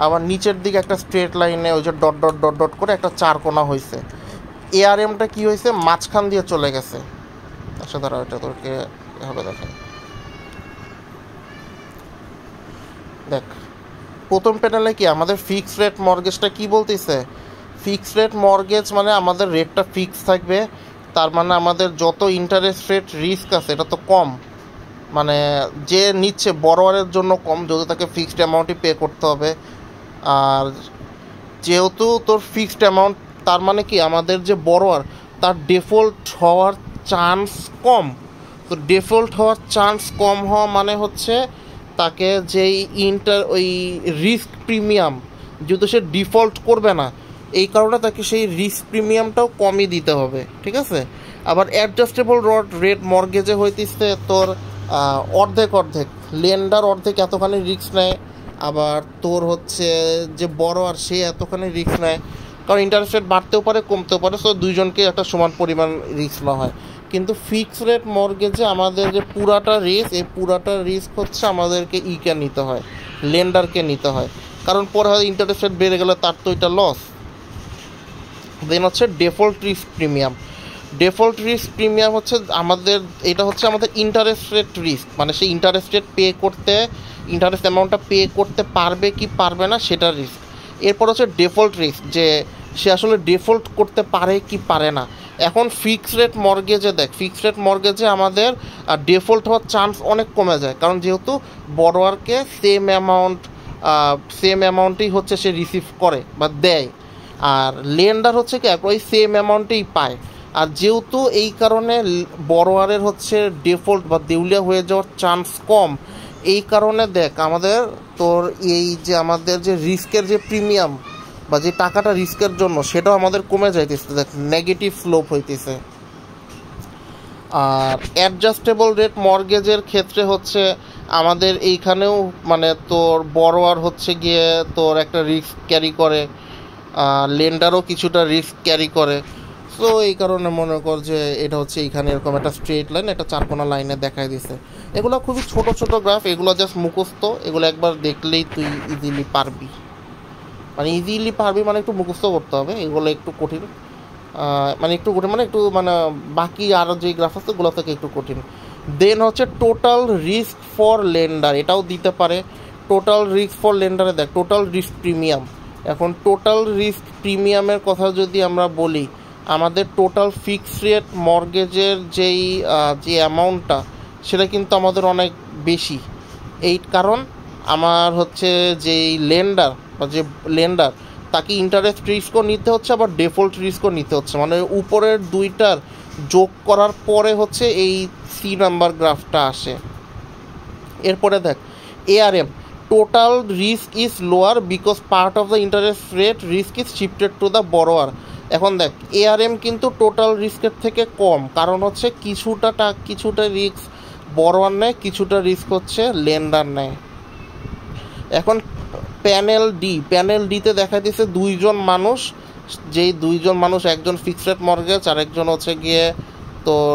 আবার নিচের দিকে একটা স্ট্রেট লাইনে ওই যে ডট ডট ডট ডট করে একটা 4 কোণা হয়েছে। এআরএমটা কী হয়েছে, মাঝখান দিয়ে চলে গেছে। আচ্ছা দাঁড়া, এটা তোকে এভাবে দেখায়। দেখ, প্রথম প্যানেলে কি আমাদের ফিক্সড রেট মর্গেজটা কি বলতেছে, ফিক্সড রেট মর্গেজ আমাদের রেটটা ফিক্স থাকবে, তার আমাদের যত ইন্টারেস্ট রেট রিস্ক আছে এটা তো কম, যে নিচ্ছে বড়োয়ারের জন্য কম, যেহেতু তাকে ফিক্সড অ্যামাউন্টই পে করতে হবে। আর যেহেতু তোর ফিক্সড অ্যামাউন্ট, তার কি আমাদের যে বড়োয়ার তার ডিফল্ট হওয়ার চান্স কম। তো ডিফল্ট হওয়ার চান্স কম হওয়া হচ্ছে তাকে যেই ওই রিস্ক প্রিমিয়াম, যেহেতু সে ডিফল্ট করবে না, এই কারণে তাকে সেই রিস্ক প্রিমিয়ামটাও কমই দিতে হবে, ঠিক আছে। আবার অ্যাডজাস্টেবল রেট মর্গেজে হইতেছে তোর অর্ধেক লেন্ডার অর্ধেক এতখানি রিস্ক নেয়, আবার তোর হচ্ছে যে বড়োয়ার সে এতখানি রিস্ক নেয়, কারণ ইন্টারেস্ট রেট বাড়তেও পারে কমতেও পারে, সো দুইজনকে একটা সমান পরিমাণ রিস্ক না হয়। কিন্তু ফিক্সড রেট মর্গেজে আমাদের যে পুরাটা রিস্ক হচ্ছে আমাদেরকে নিতে হয়, লেন্ডারকে নিতে হয়, কারণ পরে হয়তো ইন্টারেস্ট রেট বেড়ে গেলে তার তো এটা লস। দেন হচ্ছে ডিফল্ট রিস্ক প্রিমিয়াম হচ্ছে আমাদের, এটা হচ্ছে আমাদের ইন্টারেস্ট রেট রিস্ক, সেই ইন্টারেস্ট অ্যামাউন্টটা পে করতে পারবে কি পারবে না সেটা রিস্ক। এরপর হচ্ছে ডিফল্ট রিস্ক, যে সে আসলে ডিফল্ট করতে পারে কি পারে না। এখন ফিক্সড রেট মর্গেজে আমাদের ডিফল্ট হওয়ার চান্স অনেক কমে যায়, কারণ যেহেতু বড়োয়ারকে সেম অ্যামাউন্টেই হচ্ছে সে রিসিভ করে বা দেয়, আর লেন্ডার হচ্ছে কি ওই সেম অ্যামাউন্টেই পায়। আর যেহেতু এই কারণে বড়োয়ারের হচ্ছে ডিফল্ট বা দেউলিয়া হয়ে যাওয়ার চান্স কম, এই কারণে দেখ আমাদের তোর এই যে আমাদের যে রিস্কের যে প্রিমিয়াম বা যে টাকাটা রিস্কের জন্য সেটাও আমাদের কমে যাইতেছে, দেখ নেগেটিভ স্লোপ হইতেছে। আর অ্যাডজাস্টেবল রেট মর্গেজের ক্ষেত্রে হচ্ছে আমাদের এইখানেও তোর বড়োয়ার হচ্ছে গিয়ে তোর একটা রিস্ক ক্যারি করে, লেন্ডারও কিছুটা রিস্ক ক্যারি করে। সো এই কারণে মনে কর যে এটা হচ্ছে এইখানে এরকম একটা স্ট্রেট লাইন, একটা 4 কোণা লাইনে দেখাই দিছে। এগুলো খুবই ছোট ছোট গ্রাফ, এগুলো জাস্ট মুখস্থ, এগুলো একবার দেখলেই তুই ইজিলি পারবি, একটু মুখস্থ করতে হবে, এগুলো একটু কঠিন, একটু বাকি আরও যে গ্রাফ আছে ওগুলো থেকে একটু কঠিন। দেন হচ্ছে টোটাল রিস্ক ফর লেন্ডার, এটাও দিতে পারে। টোটাল রিস্ক ফর লেন্ডারে দেখ টোটাল রিস্ক প্রিমিয়াম, এখন টোটাল রিস্ক প্রিমিয়ামের কথা যদি আমরা বলি আমাদের টোটাল ফিক্সড রেট মর্গেজের যে অ্যামাউন্টটা সেটা কিন্তু আমাদের অনেক বেশি। এই কারণ আমার হচ্ছে যেই লেন্ডার বা যে লেন্ডার তাকে ইন্টারেস্ট রিস্কও নিতে হচ্ছে, আবার ডিফল্ট রিস্কও নিতে হচ্ছে, মানে উপরের দুইটার যোগ করার পরে হচ্ছে এই সি নাম্বার গ্রাফটা আসে। এরপরে দেখ ARM, total risk is lower because part of the interest rate risk is shifted to the borrower. এখন দেখ এআরএম কিন্তু টোটাল রিস্কের থেকে কম, কারণ হচ্ছে কিছুটা রিস্ক বরোয়ার নেয়, কিছুটা রিস্ক হচ্ছে লেন্ডার নেয়। এখন প্যানেল ডিতে দেখা দিয়েছে দুইজন মানুষ, যেই দুইজন মানুষ একজন ফিক্সড রেট মর্গেজ আর একজন হচ্ছে গিয়ে তোর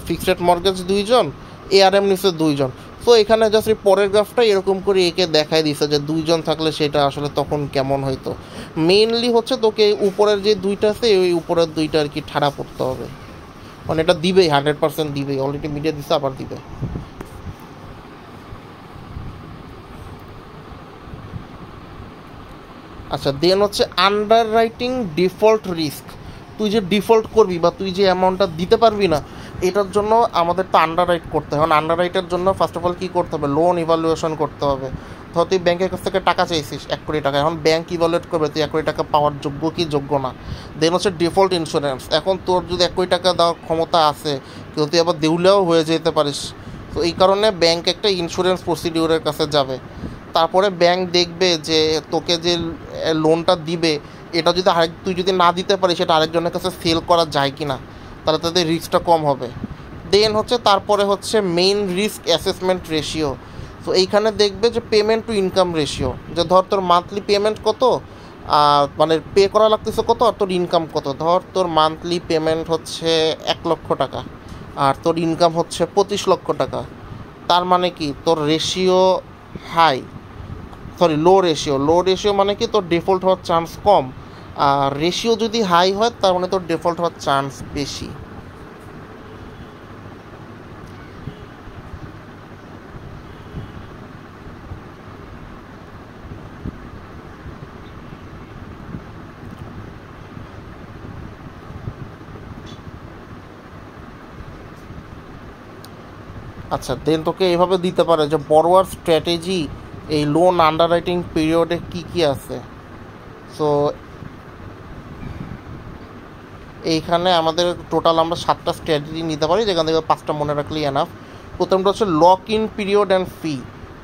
ফিক্সড রেট মর্গেজ দুইজন, এআরএম নিচ্ছে দুইজন। তো এখানে জাস্ট পরের গ্রাফটা এরকম করে একে দেখাই দিছে যে দুইজন থাকলে সেটা আসলে তখন কেমন হইতো। মেইনলি হচ্ছে তোকে উপরের যে দুইটা আছে ওই উপরের দুইটা আর কি ঠাড়া পড়তে হবে, মানে এটা দিবেই 100% দিবেই, অলরেডি মিডিয়া দিচ্ছে আবার দিবে। আচ্ছা দেন হচ্ছে আন্ডার রাইটিং ডিফল্ট রিস্ক। তুই যে ডিফল্ট করবি বা তুই যে অ্যামাউন্টটা দিতে পারবি না, এটার জন্য আমাদের তো আন্ডার রাইট করতে হবে। আন্ডার রাইটের জন্য ফার্স্ট অফ অল কী করতে হবে, লোন ইভ্যালুয়েশন করতে হবে। ধর তুই ব্যাংকের কাছ থেকে টাকা চাইছিস 1 কোটি টাকা, এখন ব্যাংক ইভ্যালুয়েট করবে তুই 1 কোটি টাকা পাওয়ার যোগ্য কি যোগ্য না। দেন হচ্ছে ডিফল্ট ইন্স্যুরেন্স, এখন তোর যদি 1 কোটি টাকা দেওয়ার ক্ষমতা আছে কিন্তু তুই আবার দেউলেও হয়ে যেতে পারিস, তো এই কারণে ব্যাংক একটা ইন্স্যুরেন্স প্রসিডিউরের কাছে যাবে। তারপরে ব্যাংক দেখবে যে তোকে যে লোনটা দিবে এটা যদি তুই যদি না দিতে পারিস সেটা আরেকজনের কাছে সেল করা যায় কি না, তাহলে তাদের রিস্কটা কম হবে। দেন হচ্ছে তারপরে হচ্ছে মেইন রিস্ক অ্যাসেসমেন্ট রেশিও। তো এইখানে দেখবে যে পেমেন্ট টু ইনকাম রেশিও, যে ধর তোর মান্থলি পেমেন্ট কত, মানে পে করা লাগতেছে কত, আর তোর ইনকাম কত। ধর তোর মান্থলি পেমেন্ট হচ্ছে 1 লক্ষ টাকা আর তোর ইনকাম হচ্ছে 25 লক্ষ টাকা, তার মানে কি তোর রেশিও লো রেশিও মানে কি তোর ডিফল্ট হওয়ার চান্স কম, আর রেশিও যদি হাই হয় তার মানে তোর ডিফল্ট হওয়ার চান্স বেশি। আচ্ছা দেন তোকে এইভাবে দিতে পারে যে বড়োয়ার স্ট্র্যাটেজি এই লোন আন্ডার রাইটিং পিরিয়ডে কী কী আছে। সো এইখানে আমাদের টোটাল আমরা 7টা স্ট্র্যাটেজি নিতে পারি, যেখান থেকে 5টা মনে রাখলেই এনাফ। প্রথমটা হচ্ছে lock in period and fee.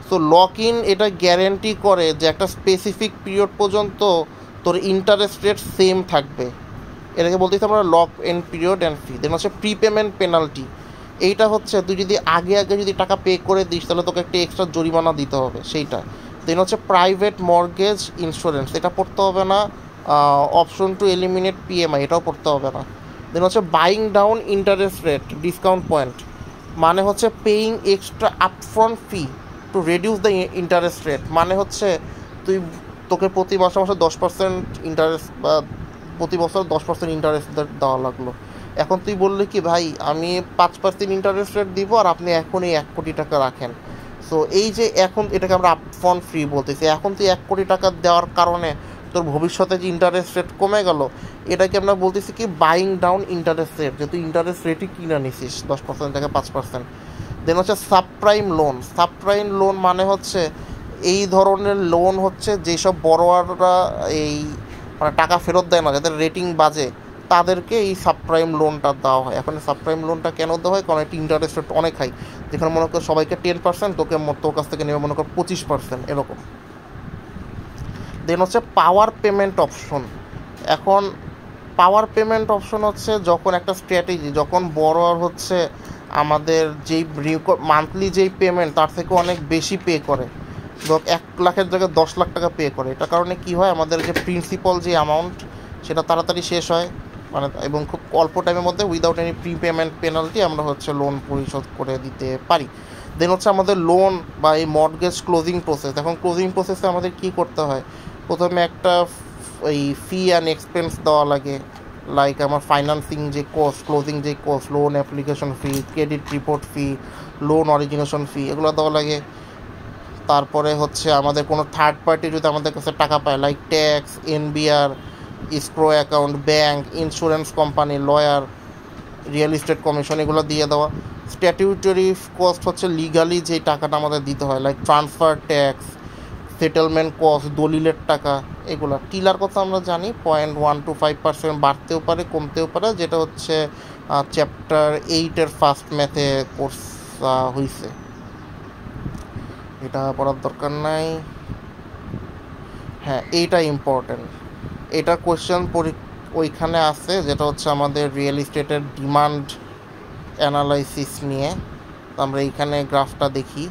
So lock in এটা গ্যারেন্টি করে যে একটা স্পেসিফিক পিরিয়ড পর্যন্ত তোর ইন্টারেস্ট রেট সেম থাকবে, এটাকে বলতেছি আমরা লক ইন পিরিয়ড অ্যান্ড ফি। দেন হচ্ছে প্রিপেমেন্ট পেনাল্টি, এইটা হচ্ছে তুই যদি আগে যদি টাকা পে করে দিস তাহলে তোকে একটা এক্সট্রা জরিমানা দিতে হবে সেইটা। দেন হচ্ছে প্রাইভেট মর্গেজ ইন্স্যুরেন্স, এটা পড়তে হবে না। অপশন টু এলিমিনেট পিএমআই, এটাও পড়তে হবে না। দেন হচ্ছে buying down interest rate discount point, মানে হচ্ছে paying extra upfront fee to reduce the interest rate, মানে হচ্ছে তোকে প্রতি মাসে 10% ইন্টারেস্ট বা প্রতি বছর 10% ইন্টারেস্ট দেওয়া লাগলো। এখন তুই বললি কি ভাই আমি 5% ইন্টারেস্ট রেট দিব আর আপনি এখনই 1 কোটি টাকা রাখেন। সো এই যে এখন এটাকে আমরা আপফ্রন্ট ফ্রি বলতেছি, এখন তুই 1 কোটি টাকা দেওয়ার কারণে তোর ভবিষ্যতে যে ইন্টারেস্ট রেট কমে গেল, এটাকে আমরা বলতেছি কি বাইং ডাউন ইন্টারেস্ট রেট, যে তুই ইন্টারেস্ট রেটই কিনে নিছিস 10% থেকে 5%। দেন হচ্ছে সাবপ্রাইম লোন মানে হচ্ছে এই ধরনের লোন হচ্ছে যেসব বড়োয়াররা এই মানে টাকা ফেরত দেয় না, যাদের রেটিং বাজে, তাদেরকে এই সাবপ্রাইম লোনটা দেওয়া হয়। এখন সাবপ্রাইম লোনটা কেন দেওয়া হয়, কারণ একটা ইন্টারেস্ট রেট অনেক হাই, যেখানে মনে কর সবাইকে 10%, তোর কাছ থেকে নেবে মনে কর 25% এরকম। দেন হচ্ছে পাওয়ার পেমেন্ট অপশন। এখন পাওয়ার পেমেন্ট অপশন হচ্ছে যখন একটা স্ট্র্যাটেজি, যখন বড়োয়ার হচ্ছে আমাদের যেই মান্থলি যেই পেমেন্ট তার থেকে অনেক বেশি পে করে, 1 লাখের জায়গায় 10 লাখ টাকা পে করে, এটার কারণে কি হয় আমাদের যে প্রিন্সিপাল যে অ্যামাউন্ট সেটা তাড়াতাড়ি শেষ হয়, মানে এবং খুব অল্প টাইমের মধ্যে উইদাউট এনি প্রিপেমেন্ট পেনাল্টি আমরা হচ্ছে লোন পরিশোধ করে দিতে পারি। দেন হচ্ছে আমাদের লোন বা এই মর্টগেজ ক্লোজিং প্রসেস। এখন ক্লোজিং প্রসেসে আমাদের কি করতে হয়, প্রথমে একটা এই ফি অ্যান্ড এক্সপেন্স দেওয়া লাগে, লাইক আমার ফাইন্যান্সিং যে কস্ট, ক্লোজিং যে cost, loan application fee, credit report fee, loan origination fee, এগুলো দেওয়া লাগে। তারপরে হচ্ছে আমাদের কোনো থার্ড পার্টি যদি আমাদের কাছে টাকা পায়, like tax, NBR, escrow account, bank, insurance company, lawyer, real estate commission এগুলো দিয়ে দেওয়া। স্ট্যাটিউটরি কস্ট হচ্ছে লিগালি যেই টাকাটা আমাদের দিতে হয়, like transfer tax, settlement cost, দলিলের টাকা, এগুলো। টিলার কথা আমরা জানি 0.125% বাড়তেও পারে কমতেও পারে, যেটা হচ্ছে চ্যাপ্টার 8-এর ফার্স্ট ম্যাথে কোর্স হয়েছে, এটা পড়ার দরকার নাই। হ্যাঁ, এইটা ইম্পর্টেন্ট, এটা কোয়েশ্চেন ওইখানে আছে, যেটা হচ্ছে আমাদের রিয়েল এস্টেটের ডিমান্ড অ্যানালাইসিস নিয়ে। তো আমরা এইখানে গ্রাফটা দেখি।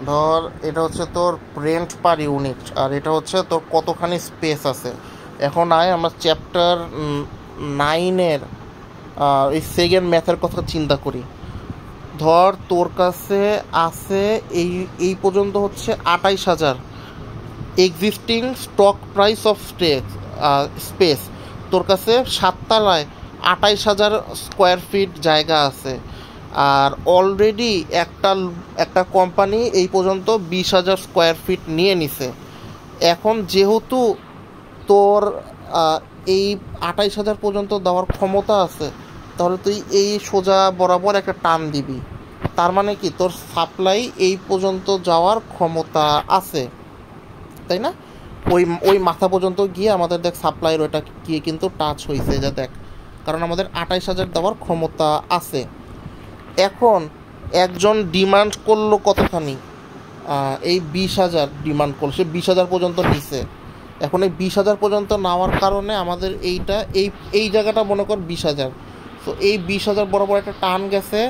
ধর এটা হচ্ছে তোর রেন্ট পার ইউনিট, আর এটা হচ্ছে তোর কতখানি স্পেস আছে। এখন আয় আমরা চ্যাপ্টার 9-এর এই সেকেন্ড ম্যাথের কথা চিন্তা করি। ধর তোর কাছে আছে এই পর্যন্ত হচ্ছে 28,000 existing stock price of speech. তোর কাছে 7 তলায় 28,000 স্কোয়ার ফিট জায়গা আছে, আর অলরেডি একটা কোম্পানি এই পর্যন্ত 20,000 স্কোয়ার ফিট নিয়ে নিছে। এখন যেহেতু তোর এই 28,000 পর্যন্ত দেওয়ার ক্ষমতা আছে, তাহলে তুই এই সোজা বরাবর একটা টান দিবি, তার মানে কি তোর সাপ্লাই এই পর্যন্ত যাওয়ার ক্ষমতা আছে, তাই না? ওই মাথা পর্যন্ত গিয়ে আমাদের দেখ সাপ্লাইয়ের ওইটা গিয়ে কিন্তু টাচ হয়েছে, যা দেখ, কারণ আমাদের 28,000 দেওয়ার ক্ষমতা আছে। এখন একজন ডিমান্ড করলো কতখানি, এই 20,000 ডিমান্ড করলো, সে 20,000 পর্যন্ত নিছে। এখন এই 20,000 পর্যন্ত নেওয়ার কারণে আমাদের এই জায়গাটা মনে কর 20,000, তো এই 20,000 বরাবর একটা টান গেছে,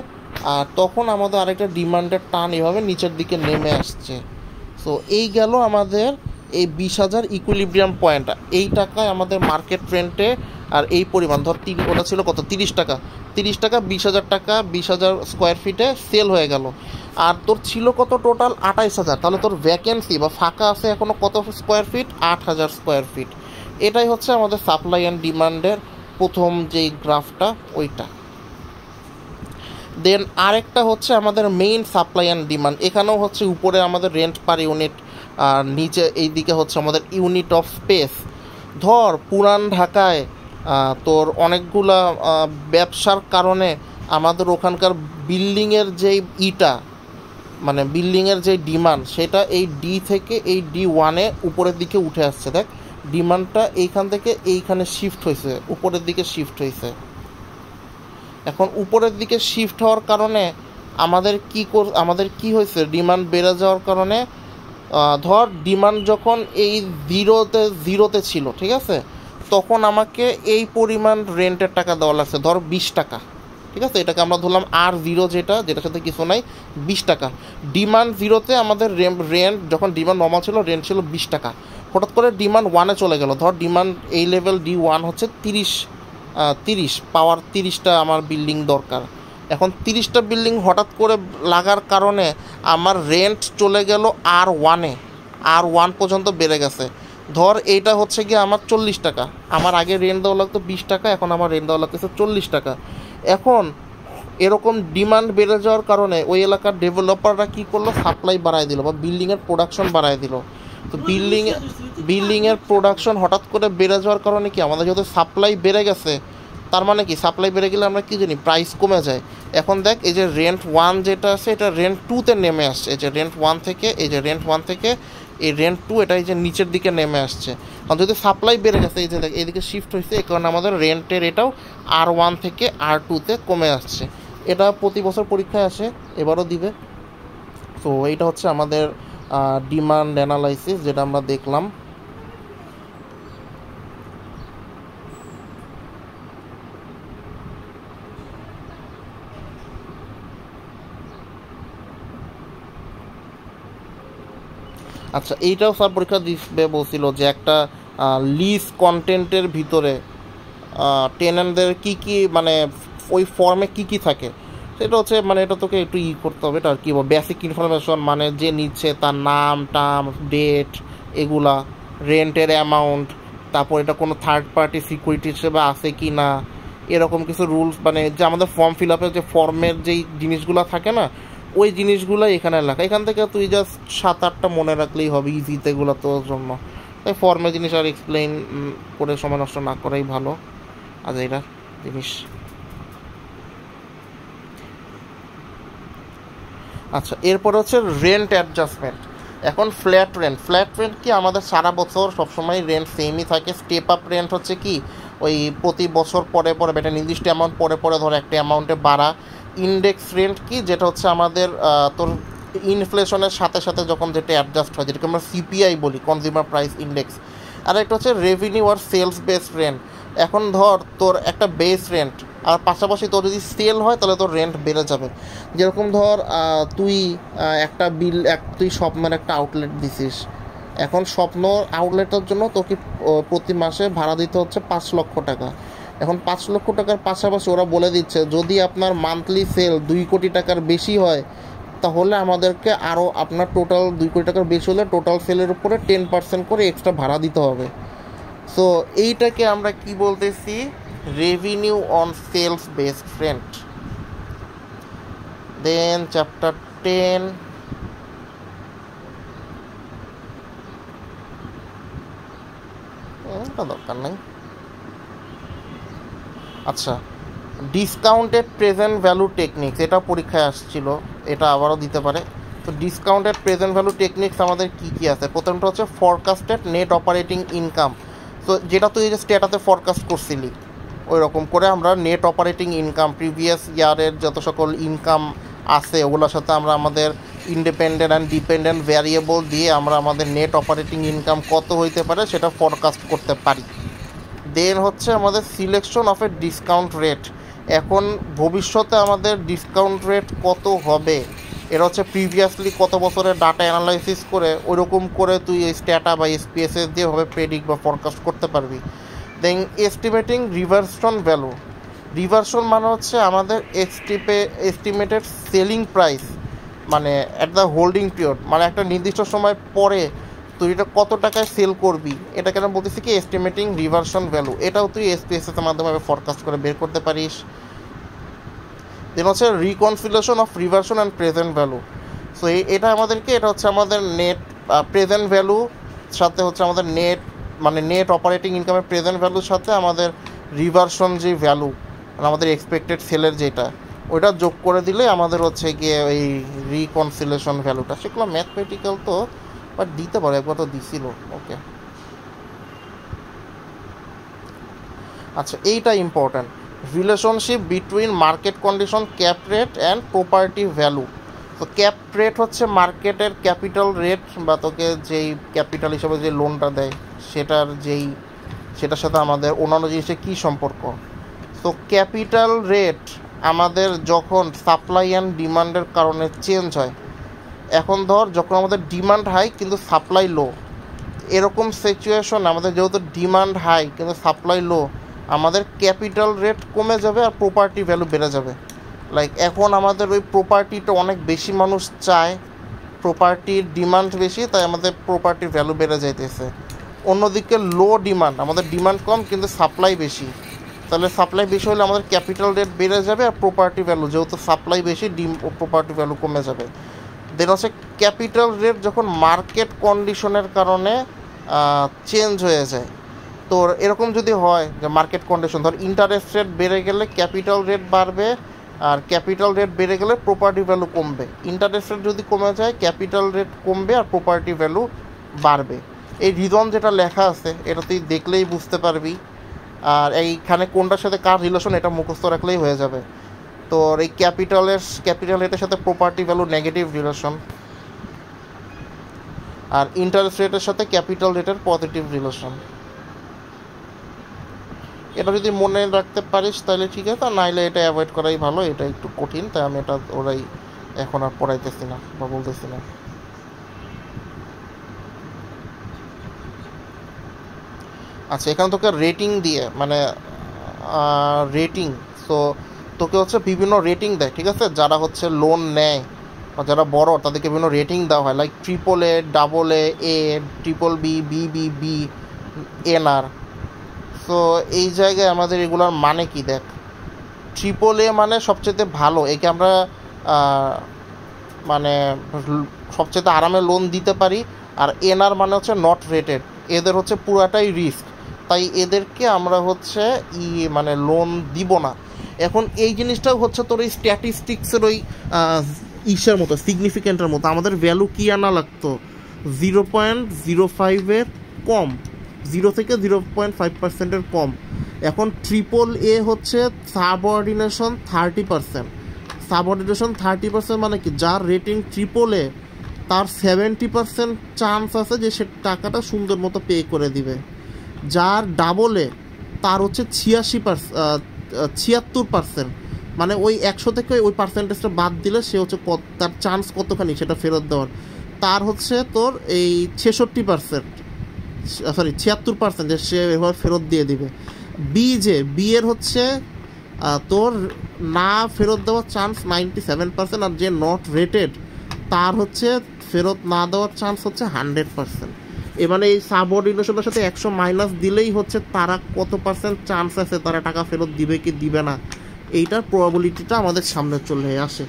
আর তখন আমাদের আরেকটা ডিমান্ডের টান এভাবে নিচের দিকে নেমে আসছে। সো এই গেল আমাদের এই 20,000 ইকুইলিব্রিয়াম পয়েন্ট, এই টাকায় আমাদের মার্কেট রেন্টে, আর এই পরিমাণ ধর ওটা ছিল কত, 30 টাকা, 20,000 টাকা 20,000 স্কোয়ার ফিটে সেল হয়ে গেল। আর তোর ছিল কত টোটাল 28,000, তাহলে তোর ভ্যাকেন্সি বা ফাঁকা আছে এখনও কত স্কোয়ার ফিট, 8,000 স্কোয়ার ফিট। এটাই হচ্ছে আমাদের সাপ্লাই অ্যান্ড ডিমান্ডের প্রথম যেই গ্রাফটা ওইটা। দেন আরেকটা হচ্ছে আমাদের মেইন সাপ্লাই অ্যান্ড ডিমান্ড, এখানেও হচ্ছে উপরে আমাদের রেন্ট পার ইউনিট, আর নিচে এই দিকে হচ্ছে আমাদের ইউনিট অফ স্পেস। ধর পুরান ঢাকায় তোর অনেকগুলা ব্যবসার কারণে আমাদের ওখানকার বিল্ডিংয়ের যেই মানে বিল্ডিংয়ের যে ডিমান্ড, সেটা এই ডি থেকে এই D1-এ উপরের দিকে উঠে আসছে। দেখ ডিমান্ডটা এইখান থেকে এইখানে শিফট হয়েছে, উপরের দিকে শিফট হয়েছে। এখন উপরের দিকে শিফট হওয়ার কারণে আমাদের কি হয়েছে, ডিমান্ড বেড়ে যাওয়ার কারণে ধর ডিমান্ড যখন এই জিরোতে ছিল, ঠিক আছে, তখন আমাকে এই পরিমাণ রেন্টের টাকা দেওয়া লাগছে, ধর 20 টাকা, ঠিক আছে, এটাকে আমরা ধরলাম R0, যেটার সাথে কিছু নাই, 20 টাকা। ডিমান্ড 0-তে আমাদের রেন্ট যখন ডিমান্ড নর্মাল ছিল, রেন্ট ছিল 20 টাকা। হঠাৎ করে ডিমান্ড 1-এ চলে গেল, ধর ডিমান্ড এই লেভেল D1 হচ্ছে 30 পাওয়ার 30টা আমার বিল্ডিং দরকার। এখন 30টা বিল্ডিং হঠাৎ করে লাগার কারণে আমার রেন্ট চলে গেল R1 পর্যন্ত বেড়ে গেছে। ধর এইটা হচ্ছে গিয়ে আমার 40 টাকা, আমার আগে রেন্ট দেওয়া লাগতো 20 টাকা, এখন আমার রেন্ট দেওয়া লাগতেছে 40 টাকা। এখন এরকম ডিমান্ড বেড়ে যাওয়ার কারণে ওই এলাকার ডেভেলপাররা কী করলো, সাপ্লাই বাড়ায় দিল বা বিল্ডিংয়ের প্রোডাকশন বাড়ায় দিল। তো বিল্ডিংয়ের প্রোডাকশন হঠাৎ করে বেড়ে যাওয়ার কারণে কি আমাদের যেহেতু সাপ্লাই বেড়ে গেছে, তার মানে কি সাপ্লাই বেড়ে গেলে আমরা কী জানি, প্রাইস কমে যায়। এখন দেখ এই যে রেন্ট 1 যেটা আছে, এটা রেন্ট 2-তে নেমে আসছে। এই যে রেন্ট 1 থেকে এই রেন্ট 2, এটা এই যে নিচের দিকে নেমে আসছে। কারণ যদি সাপ্লাই বেড়ে গেছে, এই যে দেখ এইদিকে শিফট হয়েছে, এই কারণে আমাদের রেন্টের এটাও R1 থেকে R2-তে কমে আসছে। এটা প্রতি বছর পরীক্ষায় আসে, এবারও দিবে। তো এইটা হচ্ছে আমাদের ডিমান্ড অ্যানালাইসিস, যেটা আমরা দেখলাম। আচ্ছা, এইটাও স্যার পরীক্ষা দিবে বলছিল যে একটা লিজ কন্টেন্টের ভিতরে টেনেন্টদের কি মানে ওই ফর্মে কি থাকে, সেটা হচ্ছে মানে এটা তোকে একটু করতে হবে। এটা আর কি বেসিক ইনফরমেশন, মানে যে নিচ্ছে তার নাম, টার্ম, ডেট, এগুলা রেন্টের অ্যামাউন্ট, তারপর এটা কোনো থার্ড পার্টি সিকিউরিটি হিসেবে আছে কি না, এরকম কিছু রুলস, মানে যে আমাদের ফর্ম ফিল আপের যে ফর্মের যেই জিনিসগুলো থাকে না, ওই জিনিসগুলো এখানে লেখা। এখান থেকে তুই জাস্ট 7-8টা মনে রাখলেই হবে ইজিতে এগুলো তোর জন্য। তাই ফর্মের জিনিস আর এক্সপ্লেইন করে সময় নষ্ট না করাই ভালো। আজ এটা জিনিস। আচ্ছা, এরপরে হচ্ছে রেন্ট অ্যাডজাস্টমেন্ট। এখন ফ্ল্যাট রেন্ট কি আমাদের সারা বছর সবসময় রেন্ট সেমই থাকে। স্টেপ আপ রেন্ট হচ্ছে কি ওই প্রতি বছর পরে পরে একটা নির্দিষ্ট অ্যামাউন্ট পরে পরে ধর একটা অ্যামাউন্টে বাড়া। ইন্ডেক্স রেন্ট কি, যেটা হচ্ছে আমাদের তোর ইনফ্লেশনের সাথে সাথে যখন যেটা অ্যাডজাস্ট হয়, যেটাকে আমরা সিপিআই বলি, কনজিউমার প্রাইস ইন্ডেক্স। আর একটা হচ্ছে রেভিনিউ আর সেলস বেসড রেন্ট। এখন ধর তোর একটা বেস রেন্ট আর পাশাপাশি তোর যদি সেল হয় তাহলে তোর রেন্ট বেড়ে যাবে। যেরকম ধর তুই একটা তুই স্বপ্নের একটা আউটলেট দিছিস, এখন স্বপ্ন আউটলেটের জন্য তোকে প্রতি মাসে ভাড়া দিতে হচ্ছে 5 লক্ষ টাকা। এখন 5 লক্ষ টাকার পাশাপাশি ওরা বলে দিচ্ছে যদি আপনার মান্থলি সেল 2 কোটি টাকার বেশি হয় তাহলে আমাদেরকে আরও আপনার টোটাল 2 কোটি টাকার বেশি হলে টোটাল সেলের উপরে 10% করে এক্সট্রা ভাড়া দিতে হবে। সো এইটাকে আমরা কি বলতেছি, revenue on sales based rent. Then chapter 10, এটা দরকার নাই। আচ্ছা, ডিসকাউন্টেড প্রেজেন্ট ভ্যালু টেকনিক্স, এটা পরীক্ষায় আসছিল, এটা আবারও দিতে পারে। তো ডিসকাউন্টেড প্রেজেন্ট ভ্যালু টেকনিক্স আমাদের কী কী আছে? প্রথমটা হচ্ছে ফরকাস্টেড নেট অপারেটিং ইনকাম। তো যেটা তুই যে স্টেটাতে ফরকাস্ট করছিলি ওই রকম করে আমরা নেট অপারেটিং ইনকাম, প্রিভিয়াস ইয়ারের যত সকল ইনকাম আছে ওগুলোর সাথে আমরা আমাদের ইন্ডিপেন্ডেন্ট অ্যান্ড ডিপেন্ডেন্ট ভ্যারিয়েবল দিয়ে আমরা আমাদের নেট অপারেটিং ইনকাম কত হইতে পারে সেটা ফরকাস্ট করতে পারি। দেন হচ্ছে আমাদের selection of A discount rate. এখন ভবিষ্যতে আমাদের ডিসকাউন্ট রেট কত হবে এটা হচ্ছে প্রিভিয়াসলি কত বছরের ডাটা অ্যানালাইসিস করে ওইরকম করে তুই এই স্ট্যাটা বা এসপিএসএস দিয়ে হবে প্রেডিক্ট বা ফরকাস্ট করতে পারবি। দেন এস্টিমেটিং রিভার্সন ভ্যালু। রিভার্সন মানে হচ্ছে আমাদের এস্টিমেটেড সেলিং প্রাইস, মানে অ্যাট দ্য হোল্ডিং পিরিয়ড, মানে একটা নির্দিষ্ট সময় পরে তুই এটা কত টাকায় সেল করবি এটাকে আমরা বলতেছি কি এস্টিমেটিং রিভার্সন ভ্যালু। এটাও তুই এসপিএসএস এর মাধ্যমে ফরকাস্ট করে বের করতে পারিস। দেন হচ্ছে reconciliation of reversion and present value. So এটা আমাদেরকে, এটা হচ্ছে আমাদের নেট প্রেজেন্ট ভ্যালু সাথে হচ্ছে আমাদের নেট, মানে নেট অপারেটিং ইনকামের প্রেজেন্ট ভ্যালুর সাথে আমাদের রিভার্সন যে ভ্যালু, মানে আমাদের এক্সপেক্টেড সেলের যেটা, ওইটা যোগ করে দিলে আমাদের হচ্ছে গিয়ে ওই রিকনসিলেশন ভ্যালুটা। সেগুলো ম্যাথমেটিক্যাল তো, বাট দিতে পারে, একবার তো দিছিল। ওকে, আচ্ছা এইটা important, relationship between market condition, cap rate and property value. তো ক্যাপ রেট হচ্ছে মার্কেটের ক্যাপিটাল রেট, বা তোকে যেই ক্যাপিটাল হিসাবে যে লোনটা দেয় সেটার সাথে আমাদের অন্যান্য জিনিসের কী সম্পর্ক। তো ক্যাপিটাল রেট আমাদের যখন সাপ্লাই অ্যান্ড ডিমান্ডের কারণে চেঞ্জ হয়, এখন ধর যখন আমাদের ডিমান্ড হাই কিন্তু সাপ্লাই লো, এরকম সিচুয়েশন আমাদের যেহেতু ডিমান্ড হাই কিন্তু সাপ্লাই লো, আমাদের ক্যাপিটাল রেট কমে যাবে আর প্রপার্টি ভ্যালু বেড়ে যাবে। লাইক এখন আমাদের ওই প্রপার্টিটা অনেক বেশি মানুষ চায়, প্রপার্টির ডিমান্ড বেশি, তাই আমাদের প্রপার্টির ভ্যালু বেড়ে যাইতেছে। অন্যদিকে লো ডিমান্ড, আমাদের ডিমান্ড কম কিন্তু সাপ্লাই বেশি, তাহলে সাপ্লাই বেশি হলে আমাদের ক্যাপিটাল রেট বেড়ে যাবে আর প্রপার্টি ভ্যালু, যেহেতু সাপ্লাই বেশি প্রপার্টি ভ্যালু কমে যাবে। দেন হচ্ছে ক্যাপিটাল রেট যখন মার্কেট কন্ডিশনের কারণে চেঞ্জ হয়ে যায়, তো এরকম যদি হয় যে মার্কেট কন্ডিশন, ধর ইন্টারেস্ট রেট বেড়ে গেলে ক্যাপিটাল রেট বাড়বে, আর ক্যাপিটাল রেট বেড়ে গেলে প্রপার্টি ভ্যালু কমবে। ইন্টারেস্ট রেট যদি কমে যায় ক্যাপিটাল রেট কমবে আর প্রপার্টি ভ্যালু বাড়বে। এই রিজন যেটা লেখা আছে এটা তুই দেখলেই বুঝতে পারবি, আর এইখানে কোনটার সাথে কার রিলেশন এটা মুখস্থ রাখলেই হয়ে যাবে। তো এই ক্যাপিটাল রেটের সাথে প্রপার্টি ভ্যালু নেগেটিভ রিলেশন, আর ইন্টারেস্ট রেটের সাথে ক্যাপিটাল রেটের পজিটিভ রিলেশন। এটা যদি মনে রাখতে পারিস তাহলে ঠিক আছে, আর নাইলে এটা অ্যাভয়েড করাই ভালো, এটা একটু কঠিন, তাই আমি এটা ওরাই এখন আর পড়াইতেছি না বা বলতেছি না। আচ্ছা, এখানে তোকে রেটিং দিয়ে, মানে রেটিং, তো তোকে হচ্ছে বিভিন্ন রেটিং দেয়, ঠিক আছে, যারা হচ্ছে লোন নেয় বা যারা বড় তাদেরকে বিভিন্ন রেটিং দেওয়া হয়, like AAA, AA, A, BBB, BBB, NR। So এই জায়গায় আমাদের এগুলোর মানে কি দেখ, AAA মানে সবচেয়ে ভালো, একে আমরা মানে সবচেয়ে আরামে লোন দিতে পারি। আর NR মানে হচ্ছে নট রেটেড, এদের হচ্ছে পুরাটাই রিস্ক, তাই এদেরকে আমরা হচ্ছে মানে লোন দিব না। এখন এই জিনিসটাও হচ্ছে তোর এই স্ট্যাটিস্টিক্সের ওই ইসের মতো, সিগনিফিকেন্টের মতো। আমাদের ভ্যালু কি আনা লাগতো, 0.05-এর কম, 0 থেকে 0.5%-এর কম। এখন AAA হচ্ছে সাবঅর্ডিনেশন 30%। সাবঅর্ডিনেশন 30% মানে কি, যার রেটিং AAA তার 70% চান্স আছে যে সে টাকাটা সুন্দর মতো পে করে দিবে। যার AA তার হচ্ছে 76%, মানে ওই 100 থেকে ওই পার্সেন্টেজটা বাদ দিলে সে হচ্ছে তার চান্স কতখানি সেটা ফেরত দেওয়ার, তার হচ্ছে তোর এই 76% যে সে এভাবে ফেরত দিয়ে দিবে। বি এর হচ্ছে তোর না ফেরত দেওয়ার চান্স 97%, আর যে নট রেটেড তার হচ্ছে ফেরত না দেওয়ার চান্স হচ্ছে 100%। এবারে এই সাবঅর্ডিনেশনের সাথে 100 মাইনাস দিলেই হচ্ছে তারা কত পার্সেন্ট চান্স আছে তারা টাকা ফেরত দিবে কি দিবে না, এইটার প্রবাবিলিটিটা আমাদের সামনে চলে আসে।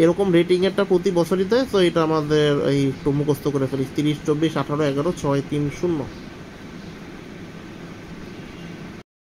এরকম রেটিংয়েরটা প্রতি বছরই দেয়। তো এটা আমাদের এই মুখস্থ করে ফেলি, 30, 24, 18, 11, 6, 3, 0।